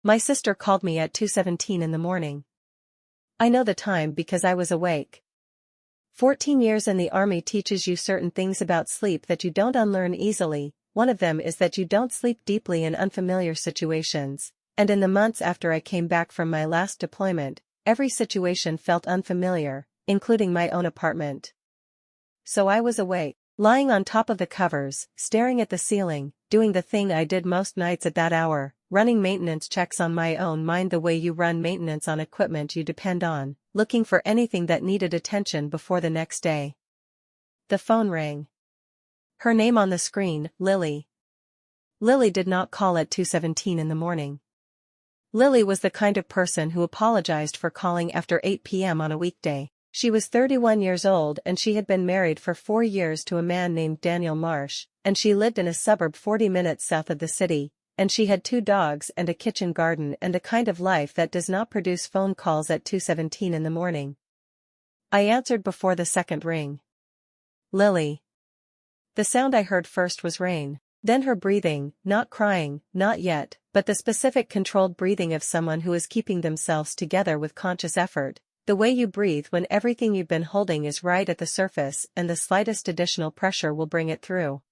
My sister called me at 2:17 in the morning. I know the time because I was awake. 14 years in the army teaches you certain things about sleep that you don't unlearn easily. One of them is that you don't sleep deeply in unfamiliar situations, and in the months after I came back from my last deployment, every situation felt unfamiliar, including my own apartment. So I was awake, lying on top of the covers, staring at the ceiling, doing the thing I did most nights at that hour, running maintenance checks on my own mind the way you run maintenance on equipment you depend on, looking for anything that needed attention before the next day. The phone rang. Her name on the screen, Lily. Lily did not call at 2:17 in the morning. Lily was the kind of person who apologized for calling after 8 p.m. on a weekday. She was 31 years old and she had been married for 4 years to a man named Daniel Marsh, and she lived in a suburb 40 minutes south of the city, and she had 2 dogs and a kitchen garden and a kind of life that does not produce phone calls at 2:17 in the morning. I answered before the second ring. Lily. The sound I heard first was rain, then her breathing, not crying, not yet, but the specific controlled breathing of someone who is keeping themselves together with conscious effort. The way you breathe when everything you've been holding is right at the surface and the slightest additional pressure will bring it through.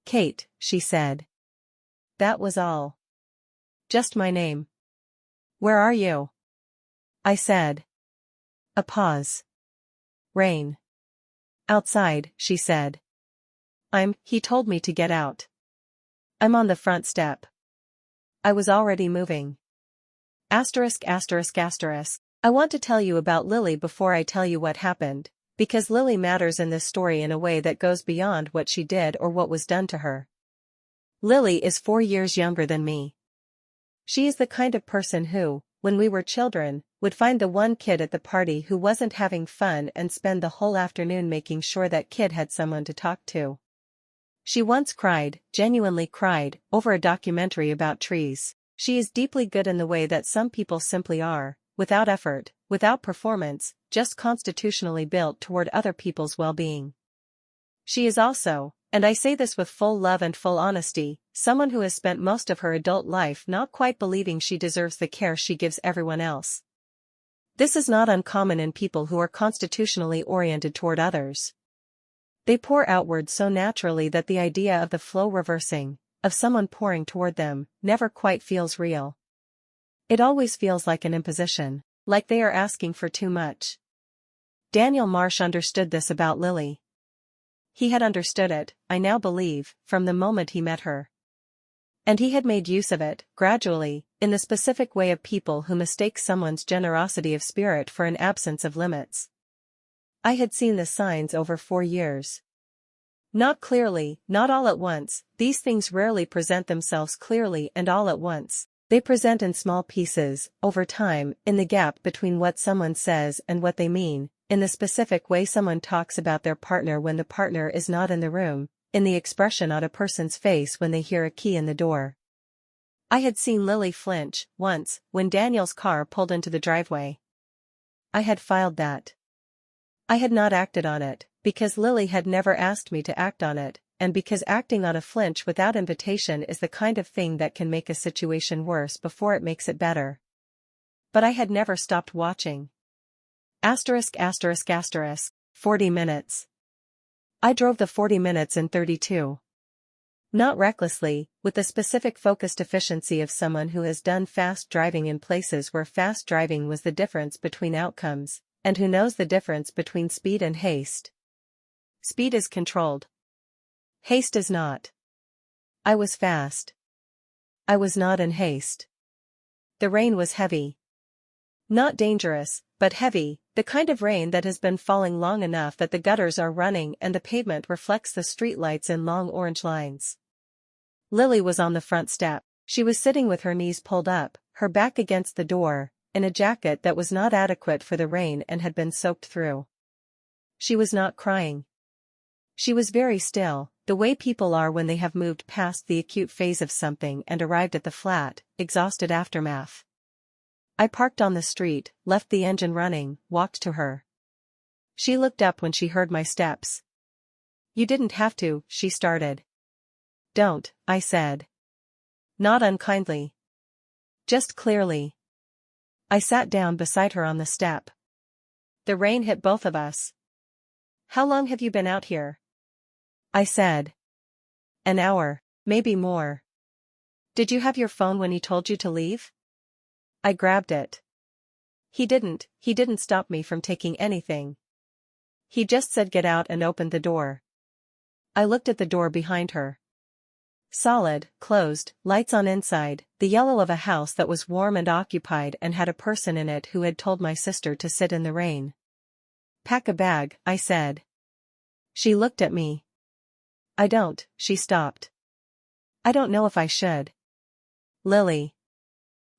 Kate, she said. That was all. Just my name. Where are you? I said. A pause. Rain. Outside, she said. He told me to get out. I'm on the front step. I was already moving. Asterisk asterisk asterisk. I want to tell you about Lily before I tell you what happened, because Lily matters in this story in a way that goes beyond what she did or what was done to her. Lily is 4 years younger than me. She is the kind of person who, when we were children, would find the one kid at the party who wasn't having fun and spend the whole afternoon making sure that kid had someone to talk to. She once cried, genuinely cried, over a documentary about trees. She is deeply good in the way that some people simply are. Without effort, without performance, just constitutionally built toward other people's well-being. She is also, and I say this with full love and full honesty, someone who has spent most of her adult life not quite believing she deserves the care she gives everyone else. This is not uncommon in people who are constitutionally oriented toward others. They pour outward so naturally that the idea of the flow reversing, of someone pouring toward them, never quite feels real. It always feels like an imposition, like they are asking for too much. Daniel Marsh understood this about Lily. He had understood it, I now believe, from the moment he met her. And he had made use of it, gradually, in the specific way of people who mistake someone's generosity of spirit for an absence of limits. I had seen the signs over 4 years. Not clearly, not all at once, these things rarely present themselves clearly and all at once. They present in small pieces, over time, in the gap between what someone says and what they mean, in the specific way someone talks about their partner when the partner is not in the room, in the expression on a person's face when they hear a key in the door. I had seen Lily flinch, once, when Daniel's car pulled into the driveway. I had filed that. I had not acted on it, because Lily had never asked me to act on it, and because acting on a flinch without invitation is the kind of thing that can make a situation worse before it makes it better. But I had never stopped watching. Asterisk asterisk asterisk, 40 minutes. I drove the 40 minutes in 32. Not recklessly, with the specific focused efficiency of someone who has done fast driving in places where fast driving was the difference between outcomes, and who knows the difference between speed and haste. Speed is controlled. Haste is not. I was fast. I was not in haste. The rain was heavy. Not dangerous, but heavy, the kind of rain that has been falling long enough that the gutters are running and the pavement reflects the streetlights in long orange lines. Lily was on the front step. She was sitting with her knees pulled up, her back against the door, in a jacket that was not adequate for the rain and had been soaked through. She was not crying. She was very still, the way people are when they have moved past the acute phase of something and arrived at the flat, exhausted aftermath. I parked on the street, left the engine running, walked to her. She looked up when she heard my steps. "You didn't have to," she started. "Don't," I said. Not unkindly. Just clearly. I sat down beside her on the step. The rain hit both of us. How long have you been out here? I said. An hour, maybe more. Did you have your phone when he told you to leave? I grabbed it. He didn't stop me from taking anything. He just said get out and opened the door. I looked at the door behind her. Solid, closed, lights on inside, the yellow of a house that was warm and occupied and had a person in it who had told my sister to sit in the rain. Pack a bag, I said. She looked at me. She stopped. I don't know if I should. Lily.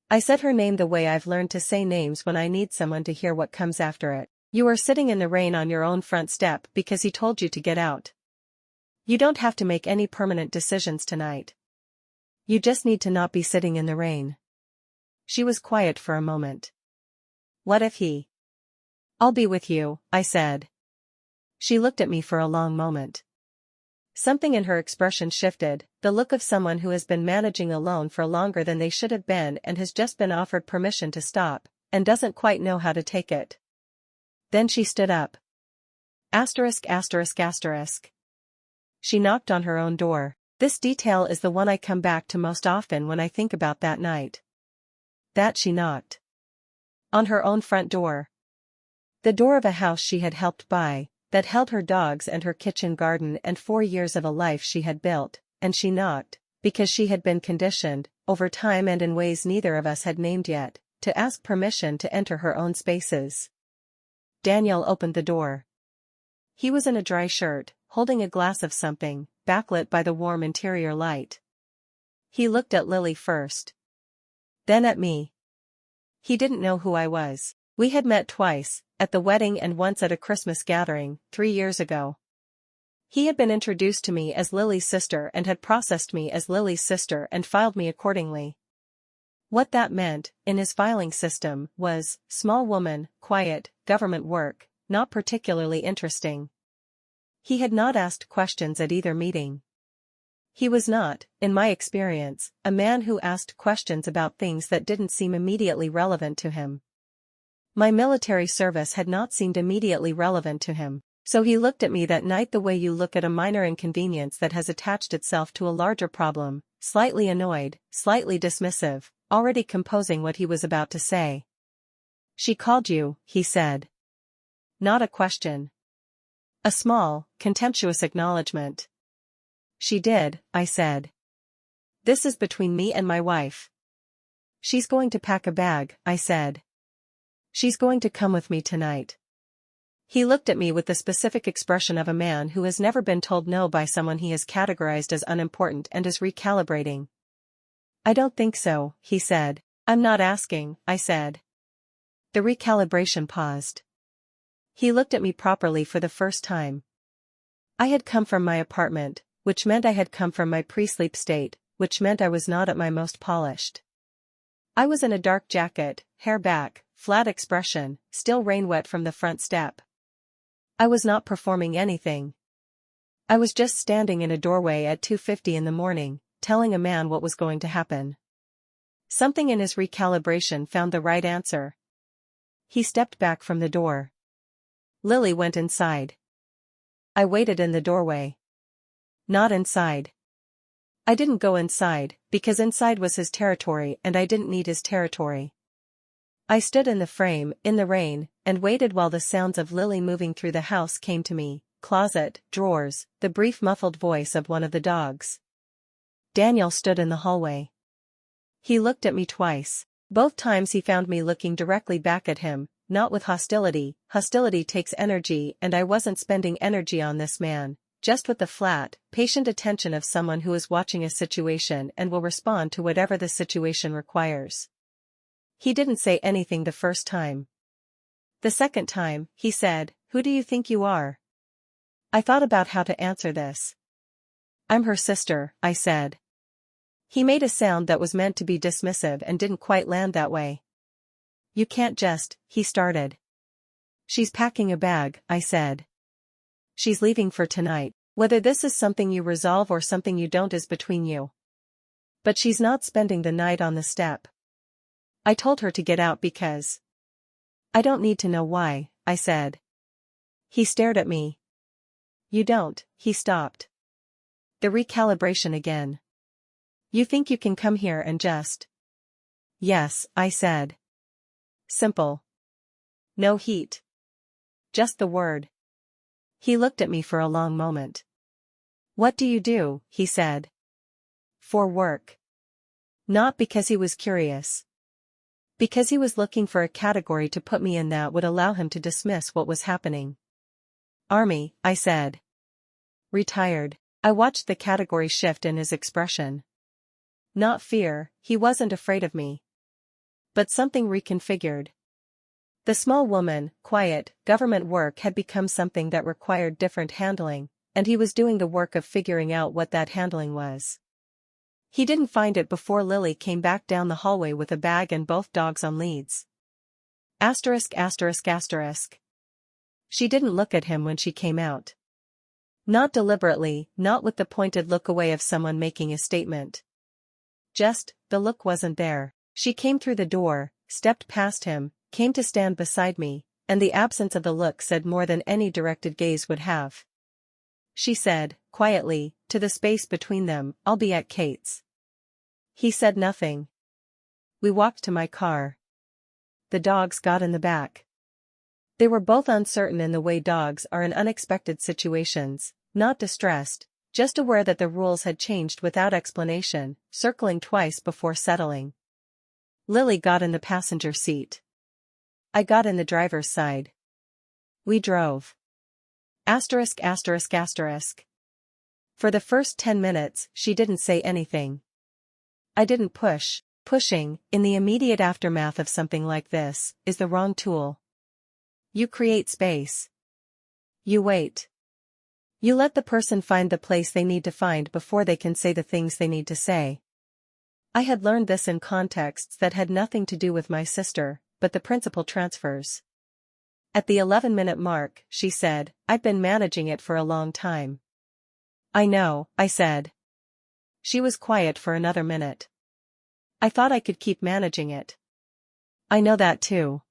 I said her name the way I've learned to say names when I need someone to hear what comes after it. You are sitting in the rain on your own front step because he told you to get out. You don't have to make any permanent decisions tonight. You just need to not be sitting in the rain. She was quiet for a moment. What if he? I'll be with you, I said. She looked at me for a long moment. Something in her expression shifted, the look of someone who has been managing alone for longer than they should have been and has just been offered permission to stop, and doesn't quite know how to take it. Then she stood up. Asterisk asterisk asterisk. She knocked on her own door. This detail is the one I come back to most often when I think about that night. That she knocked. On her own front door. The door of a house she had helped buy, that held her dogs and her kitchen garden and 4 years of a life she had built, and she knocked, because she had been conditioned, over time and in ways neither of us had named yet, to ask permission to enter her own spaces. Daniel opened the door. He was in a dry shirt, holding a glass of something, backlit by the warm interior light. He looked at Lily first. Then at me. He didn't know who I was. We had met twice, at the wedding and once at a Christmas gathering, 3 years ago. He had been introduced to me as Lily's sister and had processed me as Lily's sister and filed me accordingly. What that meant, in his filing system, was, small woman, quiet, government work, not particularly interesting. He had not asked questions at either meeting. He was not, in my experience, a man who asked questions about things that didn't seem immediately relevant to him. My military service had not seemed immediately relevant to him, so he looked at me that night the way you look at a minor inconvenience that has attached itself to a larger problem, slightly annoyed, slightly dismissive, already composing what he was about to say. She called you, he said. Not a question. A small, contemptuous acknowledgement. She did, I said. This is between me and my wife. She's going to pack a bag, I said. She's going to come with me tonight. He looked at me with the specific expression of a man who has never been told no by someone he has categorized as unimportant and is recalibrating. I don't think so, he said. I'm not asking, I said. The recalibration paused. He looked at me properly for the first time. I had come from my apartment, which meant I had come from my pre-sleep state, which meant I was not at my most polished. I was in a dark jacket, hair back, flat expression, still rain-wet from the front step. I was not performing anything. I was just standing in a doorway at 2:50 in the morning, telling a man what was going to happen. Something in his recalibration found the right answer. He stepped back from the door. Lily went inside. I waited in the doorway. Not inside. I didn't go inside, because inside was his territory and I didn't need his territory. I stood in the frame, in the rain, and waited while the sounds of Lily moving through the house came to me, closet, drawers, the brief muffled voice of one of the dogs. Daniel stood in the hallway. He looked at me twice. Both times he found me looking directly back at him, not with hostility. Hostility takes energy and I wasn't spending energy on this man, just with the flat, patient attention of someone who is watching a situation and will respond to whatever the situation requires. He didn't say anything the first time. The second time, he said, "Who do you think you are?" I thought about how to answer this. "I'm her sister," I said. He made a sound that was meant to be dismissive and didn't quite land that way. "You can't just," he started. "She's packing a bag," I said. "She's leaving for tonight. Whether this is something you resolve or something you don't is between you. But she's not spending the night on the step." I told her to get out because. I don't need to know why, I said. He stared at me. You don't, he stopped. The recalibration again. You think you can come here and just. Yes, I said. Simple. No heat. Just the word. He looked at me for a long moment. What do you do? He said. For work. Not because he was curious. Because he was looking for a category to put me in that would allow him to dismiss what was happening. Army, I said. Retired. I watched the category shift in his expression. Not fear, he wasn't afraid of me. But something reconfigured. The small woman, quiet, government work had become something that required different handling, and he was doing the work of figuring out what that handling was. He didn't find it before Lily came back down the hallway with a bag and both dogs on leads. Asterisk asterisk asterisk. She didn't look at him when she came out. Not deliberately, not with the pointed look away of someone making a statement. Just, the look wasn't there. She came through the door, stepped past him, came to stand beside me, and the absence of the look said more than any directed gaze would have. She said, quietly, to the space between them, I'll be at Kate's. He said nothing. We walked to my car. The dogs got in the back. They were both uncertain in the way dogs are in unexpected situations, not distressed, just aware that the rules had changed without explanation, circling twice before settling. Lily got in the passenger seat. I got in the driver's side. We drove. Asterisk asterisk asterisk. For the first 10 minutes, she didn't say anything. I didn't push. Pushing, in the immediate aftermath of something like this, is the wrong tool. You create space. You wait. You let the person find the place they need to find before they can say the things they need to say. I had learned this in contexts that had nothing to do with my sister, but the principal transfers. At the 11-minute mark, she said, I've been managing it for a long time. I know, I said. She was quiet for another minute. I thought I could keep managing it. I know that too.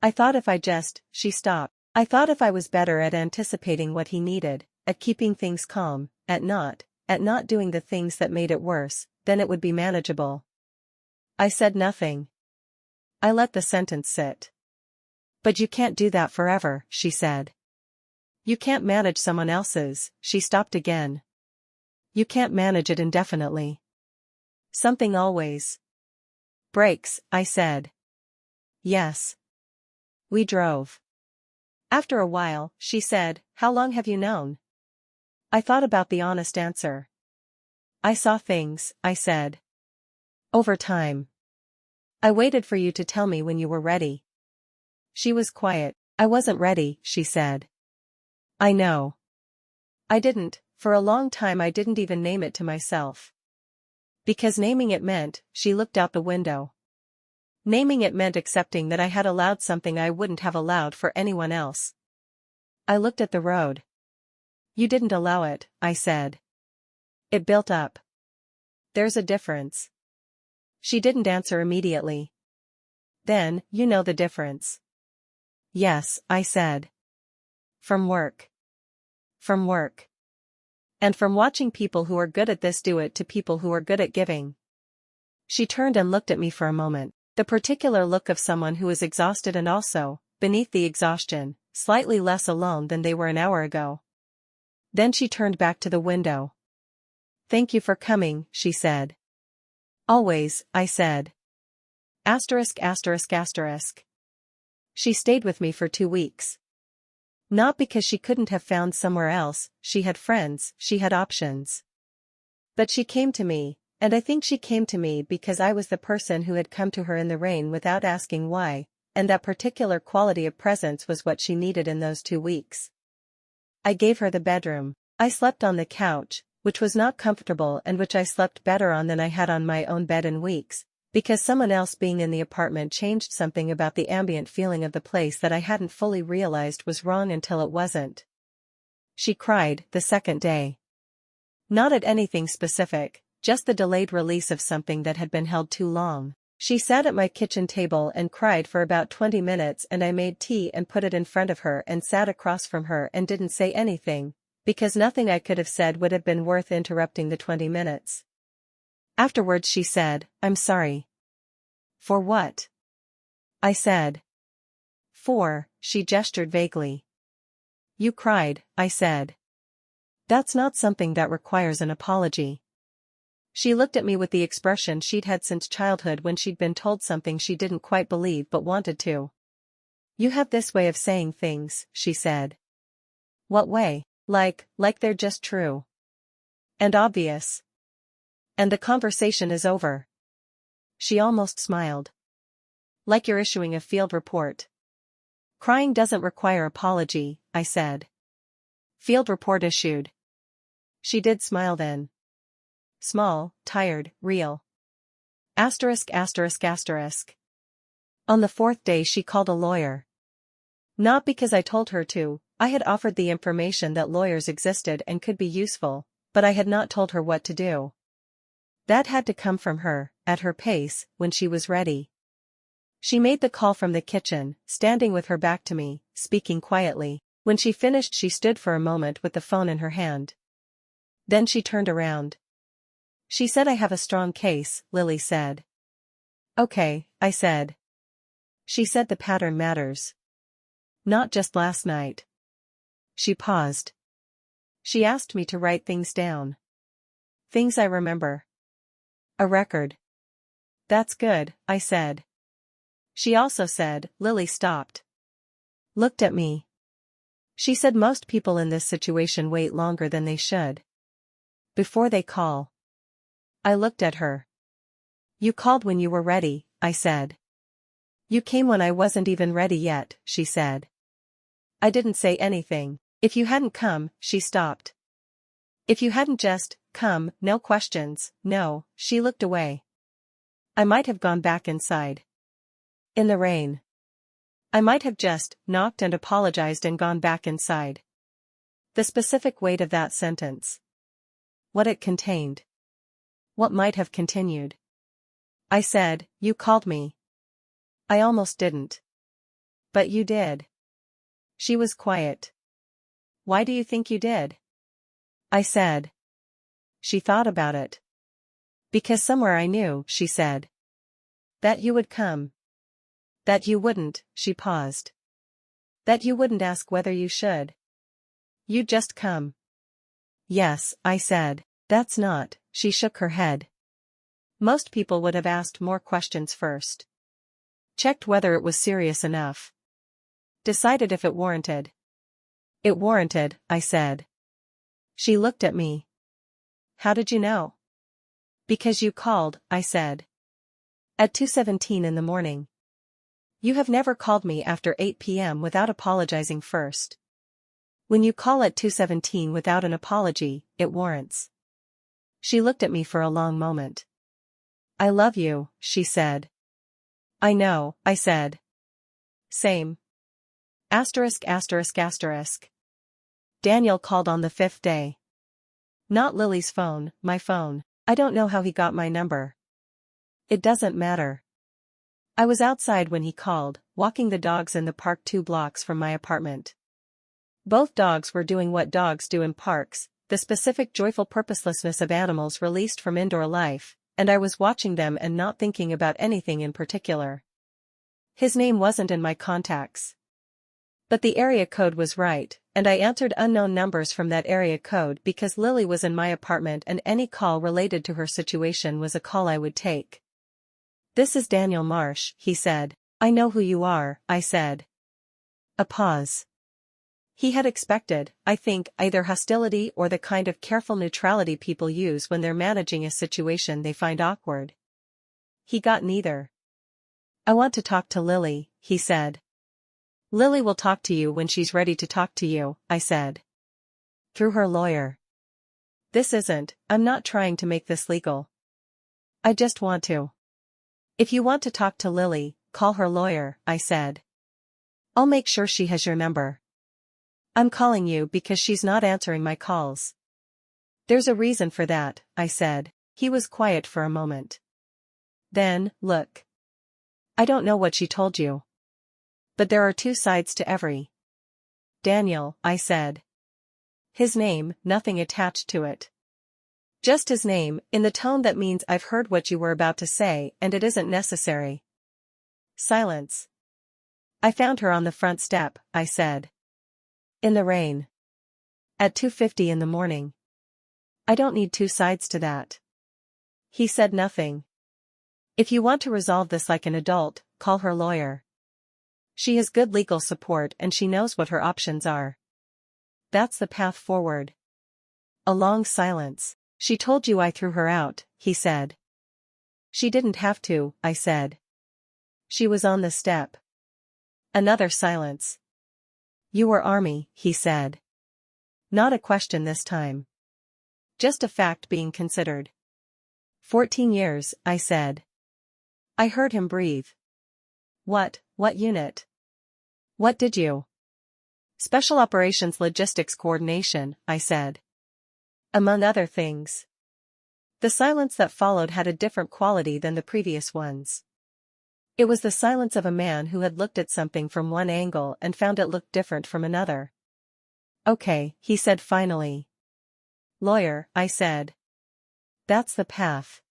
I thought if I just, she stopped. I thought if I was better at anticipating what he needed, at keeping things calm, at not doing the things that made it worse, then it would be manageable. I said nothing. I let the sentence sit. But you can't do that forever, she said. You can't manage someone else's, she stopped again. You can't manage it indefinitely. Something always breaks, I said. Yes. We drove. After a while, she said, How long have you known? I thought about the honest answer. I saw things, I said. Over time. I waited for you to tell me when you were ready. She was quiet. I wasn't ready, she said. I know. I didn't, for a long time I didn't even name it to myself. Because naming it meant, she looked out the window. Naming it meant accepting that I had allowed something I wouldn't have allowed for anyone else. I looked at the road. You didn't allow it, I said. It built up. There's a difference. She didn't answer immediately. Then, you know the difference. Yes, I said. From work. From work. And from watching people who are good at this do it to people who are good at giving. She turned and looked at me for a moment, the particular look of someone who is exhausted and also, beneath the exhaustion, slightly less alone than they were an hour ago. Then she turned back to the window. Thank you for coming, she said. Always, I said. Asterisk asterisk asterisk. She stayed with me for 2 weeks. Not because she couldn't have found somewhere else, she had friends, she had options. But she came to me, and I think she came to me because I was the person who had come to her in the rain without asking why, and that particular quality of presence was what she needed in those 2 weeks. I gave her the bedroom. I slept on the couch, which was not comfortable and which I slept better on than I had on my own bed in weeks, because someone else being in the apartment changed something about the ambient feeling of the place that I hadn't fully realized was wrong until it wasn't. She cried the second day. Not at anything specific, just the delayed release of something that had been held too long. She sat at my kitchen table and cried for about 20 minutes, and I made tea and put it in front of her and sat across from her and didn't say anything, because nothing I could have said would have been worth interrupting the 20 minutes. Afterwards she said, "I'm sorry." "For what?" I said. She gestured vaguely. "You cried," I said. "That's not something that requires an apology." She looked at me with the expression she'd had since childhood when she'd been told something she didn't quite believe but wanted to. "You have this way of saying things," she said. "What way?" Like they're just true. And obvious. And the conversation is over." She almost smiled. "Like you're issuing a field report." "Crying doesn't require apology," I said. "Field report issued." She did smile then. Small, tired, real. Asterisk asterisk asterisk. On the 4th day she called a lawyer. Not because I told her to. I had offered the information that lawyers existed and could be useful, but I had not told her what to do. That had to come from her, at her pace, when she was ready. She made the call from the kitchen, standing with her back to me, speaking quietly. When she finished she stood for a moment with the phone in her hand. Then she turned around. She said, "I have a strong case," Lily said. "Okay," I said. She said, "The pattern matters. Not just last night." She paused. She asked me to write things down. Things I remember. A record. "That's good," I said. She also said, Lily stopped. Looked at me. She said, "Most people in this situation wait longer than they should. Before they call." I looked at her. "You called when you were ready," I said. "You came when I wasn't even ready yet," she said. I didn't say anything. "If you hadn't come," she stopped. "If you hadn't just come, no questions, no," she looked away. "I might have gone back inside. In the rain. I might have just knocked and apologized and gone back inside." The specific weight of that sentence. What it contained. What might have continued. I said, "You called me." I almost didn't. "But you did." She was quiet. "Why do you think you did?" I said. She thought about it. "Because somewhere I knew," she said. "That you would come. That you wouldn't," she paused. "That you wouldn't ask whether you should. You'd just come." "Yes," I said. "That's not," she shook her head. "Most people would have asked more questions first. Checked whether it was serious enough. Decided if it warranted." "It warranted," I said. She looked at me. "How did you know?" "Because you called," I said. "At 2:17 in the morning. You have never called me after 8 p.m. without apologizing first. When you call at 2:17 without an apology, it warrants." She looked at me for a long moment. "I love you," she said. "I know," I said. "Same." Asterisk asterisk asterisk. Daniel called on the 5th day. Not Lily's phone, my phone. I don't know how he got my number. It doesn't matter. I was outside when he called, walking the dogs in the park 2 blocks from my apartment. Both dogs were doing what dogs do in parks, the specific joyful purposelessness of animals released from indoor life, and I was watching them and not thinking about anything in particular. His name wasn't in my contacts. But the area code was right, and I answered unknown numbers from that area code because Lily was in my apartment and any call related to her situation was a call I would take. "This is Daniel Marsh," he said. "I know who you are," I said. A pause. He had expected, I think, either hostility or the kind of careful neutrality people use when they're managing a situation they find awkward. He got neither. "I want to talk to Lily," he said. "Lily will talk to you when she's ready to talk to you," I said. "Through her lawyer." I'm not trying to make this legal. I just want to. "If you want to talk to Lily, call her lawyer," I said. "I'll make sure she has your number. I'm calling you because she's not answering my calls." "There's a reason for that," I said. He was quiet for a moment. Then, "Look. I don't know what she told you. But there are two sides to every. Daniel, I said. His name, nothing attached to it. Just his name, in the tone that means I've heard what you were about to say and it isn't necessary. Silence. I found her on the front step, I said. In the rain. At 2:50 in the morning. I don't need two sides to that. He said nothing. If you want to resolve this like an adult, call her lawyer. She has good legal support and she knows what her options are. That's the path forward. A long silence. She told you I threw her out, he said. She didn't have to, I said. She was on the step. Another silence. You were Army, he said. Not a question this time. Just a fact being considered. 14 years, I said. I heard him breathe. What unit? What did you? Special Operations Logistics Coordination, I said. Among other things. The silence that followed had a different quality than the previous ones. It was the silence of a man who had looked at something from one angle and found it looked different from another. Okay, he said finally. Lawyer, I said. That's the path.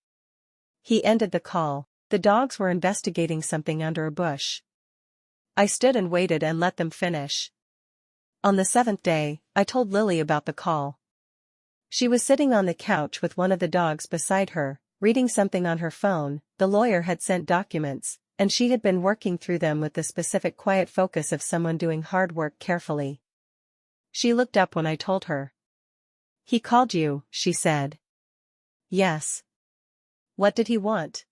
He ended the call. The dogs were investigating something under a bush. I stood and waited and let them finish. On the 7th day, I told Lily about the call. She was sitting on the couch with one of the dogs beside her, reading something on her phone. The lawyer had sent documents, and she had been working through them with the specific quiet focus of someone doing hard work carefully. She looked up when I told her. He called you, she said. Yes. What did he want?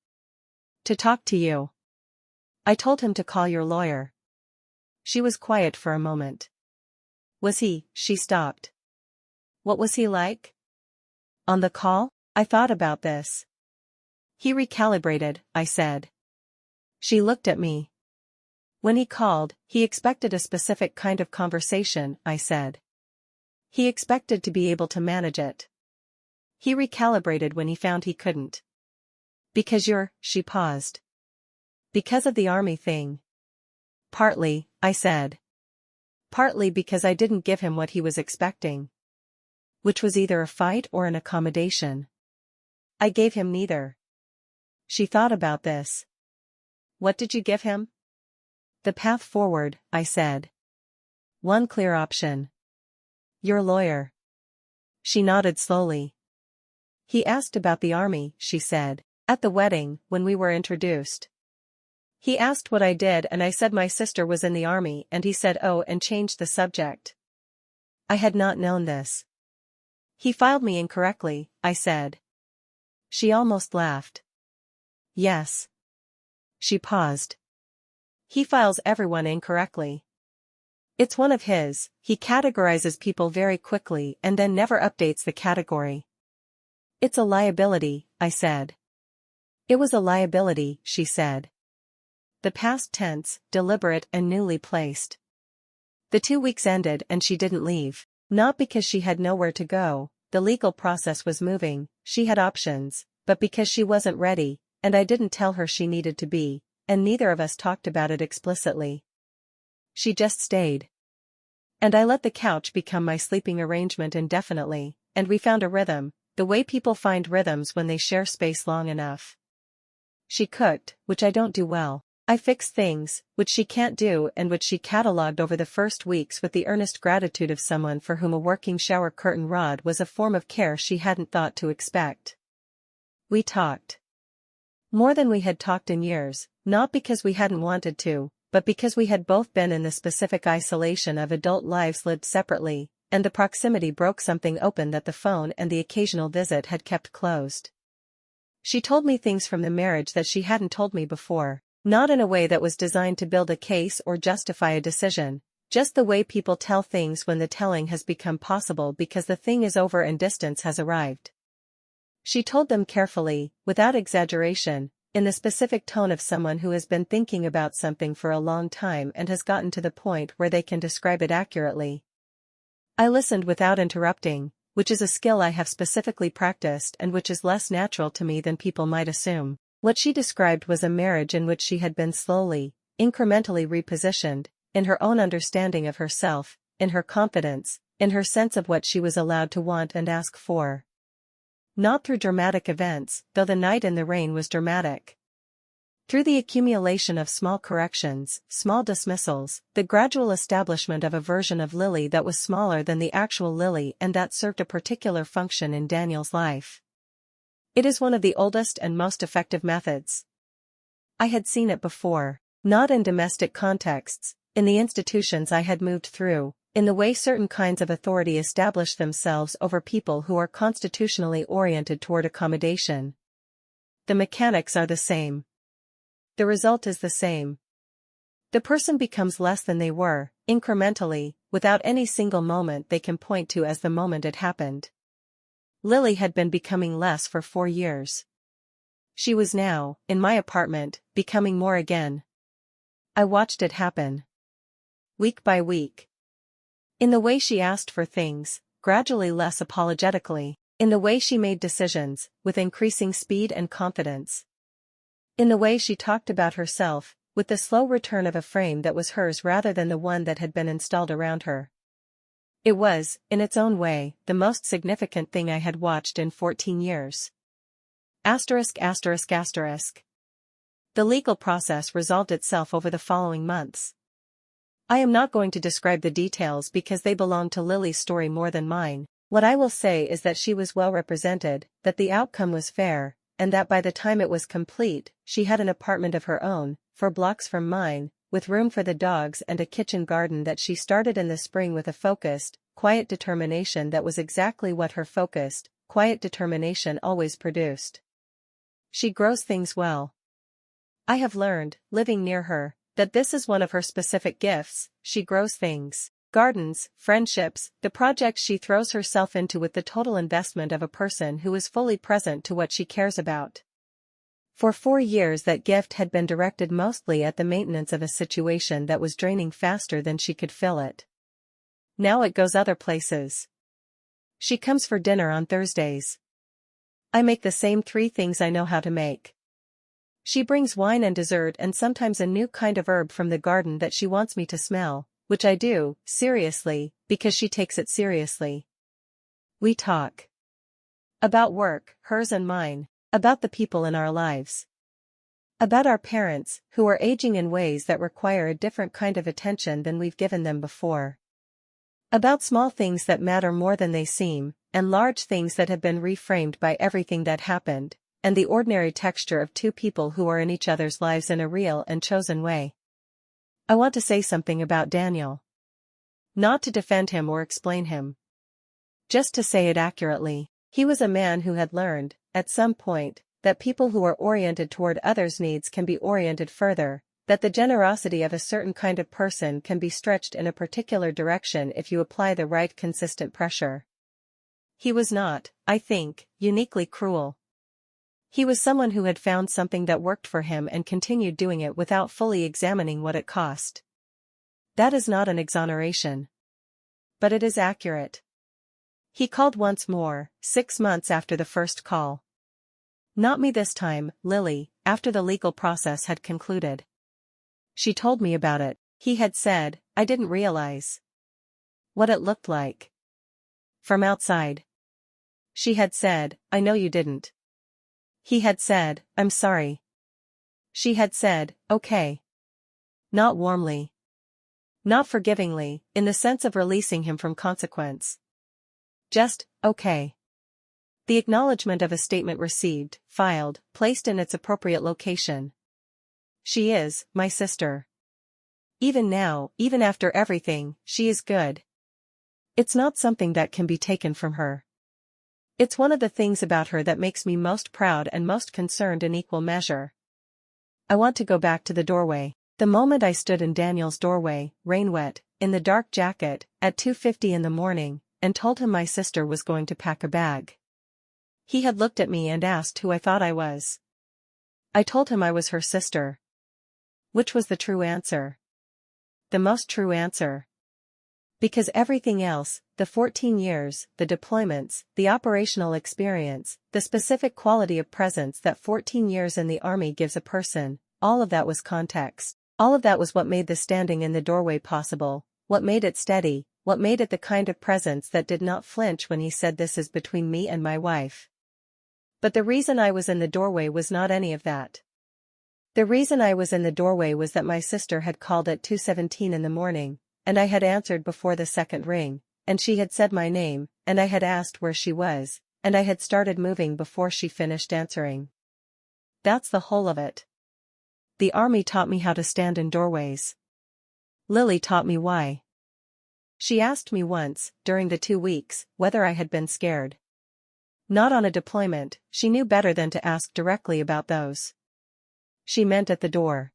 To talk to you. I told him to call your lawyer. She was quiet for a moment. Was he? She stopped. What was he like? On the call? I thought about this. He recalibrated, I said. She looked at me. When he called, he expected a specific kind of conversation, I said. He expected to be able to manage it. He recalibrated when he found he couldn't. Because she paused. Because of the Army thing. Partly, I said. Partly because I didn't give him what he was expecting. Which was either a fight or an accommodation. I gave him neither. She thought about this. What did you give him? The path forward, I said. One clear option. Your lawyer. She nodded slowly. He asked about the Army, she said, at the wedding, when we were introduced. He asked what I did and I said my sister was in the Army and he said oh and changed the subject. I had not known this. He filed me incorrectly, I said. She almost laughed. Yes. She paused. He files everyone incorrectly. It's one of his, he categorizes people very quickly and then never updates the category. It's a liability, I said. It was a liability, she said. The past tense, deliberate and newly placed. The 2 weeks ended and she didn't leave. Not because she had nowhere to go, the legal process was moving, she had options, but because she wasn't ready, and I didn't tell her she needed to be, and neither of us talked about it explicitly. She just stayed. And I let the couch become my sleeping arrangement indefinitely, and we found a rhythm, the way people find rhythms when they share space long enough. She cooked, which I don't do well. I fixed things, which she can't do and which she catalogued over the first weeks with the earnest gratitude of someone for whom a working shower curtain rod was a form of care she hadn't thought to expect. We talked. More than we had talked in years, not because we hadn't wanted to, but because we had both been in the specific isolation of adult lives lived separately, and the proximity broke something open that the phone and the occasional visit had kept closed. She told me things from the marriage that she hadn't told me before. Not in a way that was designed to build a case or justify a decision, just the way people tell things when the telling has become possible because the thing is over and distance has arrived. She told them carefully, without exaggeration, in the specific tone of someone who has been thinking about something for a long time and has gotten to the point where they can describe it accurately. I listened without interrupting, which is a skill I have specifically practiced and which is less natural to me than people might assume. What she described was a marriage in which she had been slowly, incrementally repositioned, in her own understanding of herself, in her confidence, in her sense of what she was allowed to want and ask for. Not through dramatic events, though the night in the rain was dramatic. Through the accumulation of small corrections, small dismissals, the gradual establishment of a version of Lily that was smaller than the actual Lily and that served a particular function in Daniel's life. It is one of the oldest and most effective methods. I had seen it before, not in domestic contexts, in the institutions I had moved through, in the way certain kinds of authority establish themselves over people who are constitutionally oriented toward accommodation. The mechanics are the same. The result is the same. The person becomes less than they were, incrementally, without any single moment they can point to as the moment it happened. Lily had been becoming less for 4 years. She was now, in my apartment, becoming more again. I watched it happen. Week by week. In the way she asked for things, gradually less apologetically, in the way she made decisions, with increasing speed and confidence. In the way she talked about herself, with the slow return of a frame that was hers rather than the one that had been installed around her. It was, in its own way, the most significant thing I had watched in 14 years. *****. The legal process resolved itself over the following months. I am not going to describe the details because they belong to Lily's story more than mine. What I will say is that she was well represented, that the outcome was fair, and that by the time it was complete, she had an apartment of her own, 4 blocks from mine, with room for the dogs and a kitchen garden that she started in the spring with a focused, quiet determination that was exactly what her focused, quiet determination always produced. She grows things well. I have learned, living near her, that this is one of her specific gifts. She grows things. Gardens, friendships, the projects she throws herself into with the total investment of a person who is fully present to what she cares about. For 4 years that gift had been directed mostly at the maintenance of a situation that was draining faster than she could fill it. Now it goes other places. She comes for dinner on Thursdays. I make the same 3 things I know how to make. She brings wine and dessert and sometimes a new kind of herb from the garden that she wants me to smell, which I do, seriously, because she takes it seriously. We talk. About work, hers and mine, about the people in our lives. About our parents, who are aging in ways that require a different kind of attention than we've given them before. About small things that matter more than they seem, and large things that have been reframed by everything that happened, and the ordinary texture of 2 people who are in each other's lives in a real and chosen way. I want to say something about Daniel. Not to defend him or explain him. Just to say it accurately. He was a man who had learned, at some point, that people who are oriented toward others' needs can be oriented further, that the generosity of a certain kind of person can be stretched in a particular direction if you apply the right consistent pressure. He was not, I think, uniquely cruel. He was someone who had found something that worked for him and continued doing it without fully examining what it cost. That is not an exoneration. But it is accurate. He called once more, 6 months after the first call. Not me this time, Lily, after the legal process had concluded. She told me about it. He had said, I didn't realize what it looked like. From outside. She had said, I know you didn't. He had said, I'm sorry. She had said, okay. Not warmly. Not forgivingly, in the sense of releasing him from consequence. Just, okay. The acknowledgement of a statement received, filed, placed in its appropriate location. She is, my sister. Even now, even after everything, she is good. It's not something that can be taken from her. It's one of the things about her that makes me most proud and most concerned in equal measure. I want to go back to the doorway. The moment I stood in Daniel's doorway, rain-wet, in the dark jacket, at 2:50 in the morning, and told him my sister was going to pack a bag. He had looked at me and asked who I thought I was. I told him I was her sister. Which was the true answer? The most true answer. Because everything else, the 14 years, the deployments, the operational experience, the specific quality of presence that 14 years in the army gives a person, all of that was context. All of that was what made the standing in the doorway possible, what made it steady, what made it the kind of presence that did not flinch when he said this is between me and my wife. But the reason I was in the doorway was not any of that. The reason I was in the doorway was that my sister had called at 2:17 in the morning, and I had answered before the second ring, and she had said my name, and I had asked where she was, and I had started moving before she finished answering. That's the whole of it. The army taught me how to stand in doorways. Lily taught me why. She asked me once, during the 2 weeks, whether I had been scared. Not on a deployment, she knew better than to ask directly about those. She meant at the door.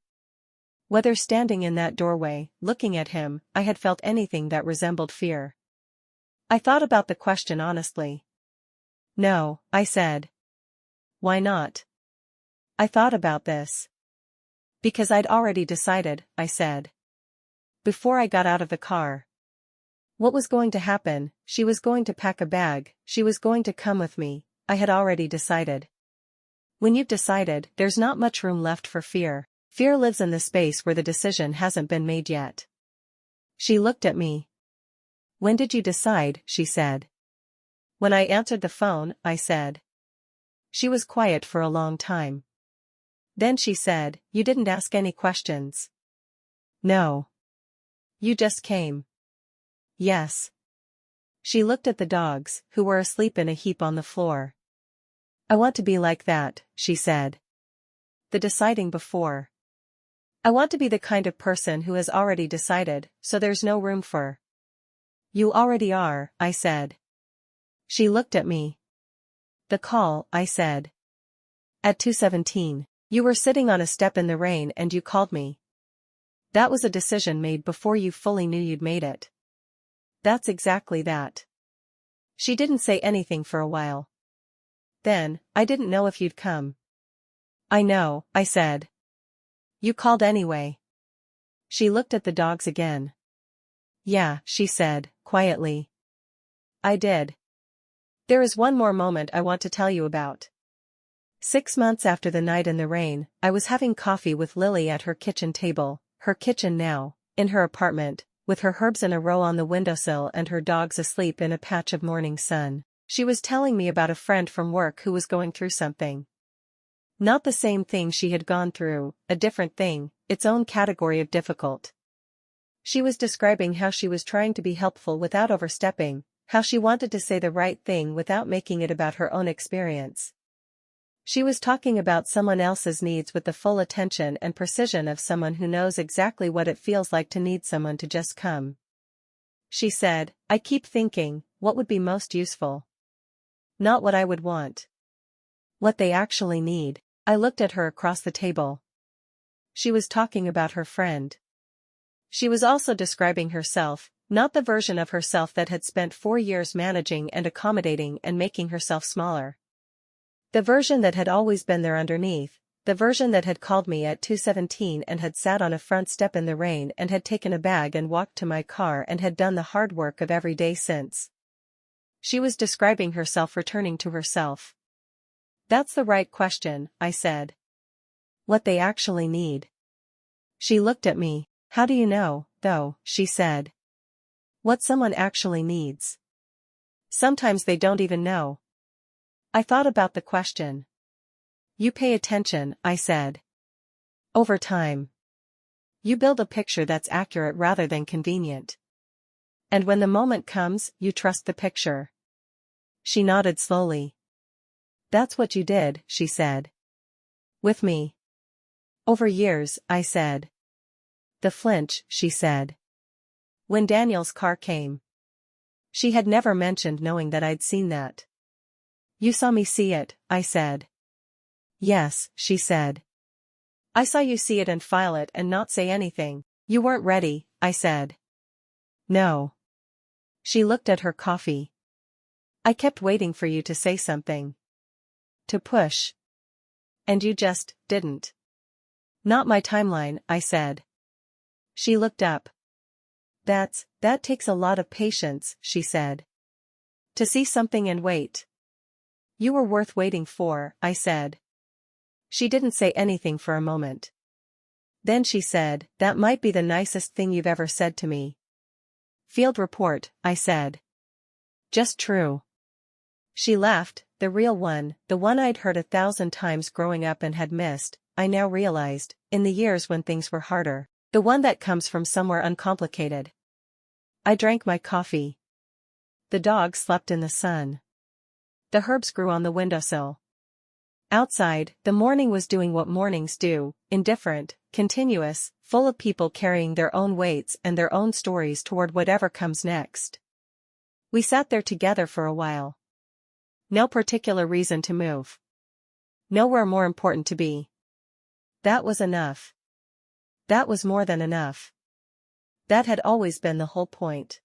Whether standing in that doorway, looking at him, I had felt anything that resembled fear. I thought about the question honestly. No, I said. Why not? I thought about this. Because I'd already decided, I said. Before I got out of the car. What was going to happen? She was going to pack a bag, she was going to come with me, I had already decided. When you've decided, there's not much room left for fear. Fear lives in the space where the decision hasn't been made yet. She looked at me. When did you decide? She said. When I answered the phone, I said. She was quiet for a long time. Then she said, you didn't ask any questions. No. You just came. Yes. She looked at the dogs, who were asleep in a heap on the floor. I want to be like that, she said. The deciding before. I want to be the kind of person who has already decided, so there's no room for. You already are, I said. She looked at me. The call, I said. At 2:17. You were sitting on a step in the rain and you called me. That was a decision made before you fully knew you'd made it. That's exactly that. She didn't say anything for a while. Then, I didn't know if you'd come. I know, I said. You called anyway. She looked at the dogs again. Yeah, she said, quietly. I did. There is one more moment I want to tell you about. 6 months after the night in the rain, I was having coffee with Lily at her kitchen table, her kitchen now, in her apartment, with her herbs in a row on the windowsill and her dogs asleep in a patch of morning sun. She was telling me about a friend from work who was going through something. Not the same thing she had gone through, a different thing, its own category of difficult. She was describing how she was trying to be helpful without overstepping, how she wanted to say the right thing without making it about her own experience. She was talking about someone else's needs with the full attention and precision of someone who knows exactly what it feels like to need someone to just come. She said, I keep thinking, what would be most useful? Not what I would want. What they actually need. I looked at her across the table. She was talking about her friend. She was also describing herself, not the version of herself that had spent 4 years managing and accommodating and making herself smaller. The version that had always been there underneath, the version that had called me at 2:17 and had sat on a front step in the rain and had taken a bag and walked to my car and had done the hard work of every day since. She was describing herself returning to herself. That's the right question, I said. What they actually need. She looked at me. How do you know, though, she said. What someone actually needs. Sometimes they don't even know. I thought about the question. You pay attention, I said. Over time. You build a picture that's accurate rather than convenient. And when the moment comes, you trust the picture. She nodded slowly. That's what you did, she said. With me. Over years, I said. The flinch, she said. When Daniel's car came. She had never mentioned knowing that I'd seen that. You saw me see it, I said. Yes, she said. I saw you see it and file it and not say anything. You weren't ready, I said. No. She looked at her coffee. I kept waiting for you to say something. To push. And you just didn't. Not my timeline, I said. She looked up. That takes a lot of patience, she said. To see something and wait. You were worth waiting for, I said. She didn't say anything for a moment. Then she said, that might be the nicest thing you've ever said to me. Field report, I said. Just true. She laughed, the real one, the one I'd heard 1,000 times growing up and had missed, I now realized, in the years when things were harder. The one that comes from somewhere uncomplicated. I drank my coffee. The dog slept in the sun. The herbs grew on the windowsill. Outside, the morning was doing what mornings do, indifferent, continuous, full of people carrying their own weights and their own stories toward whatever comes next. We sat there together for a while. No particular reason to move. Nowhere more important to be. That was enough. That was more than enough. That had always been the whole point.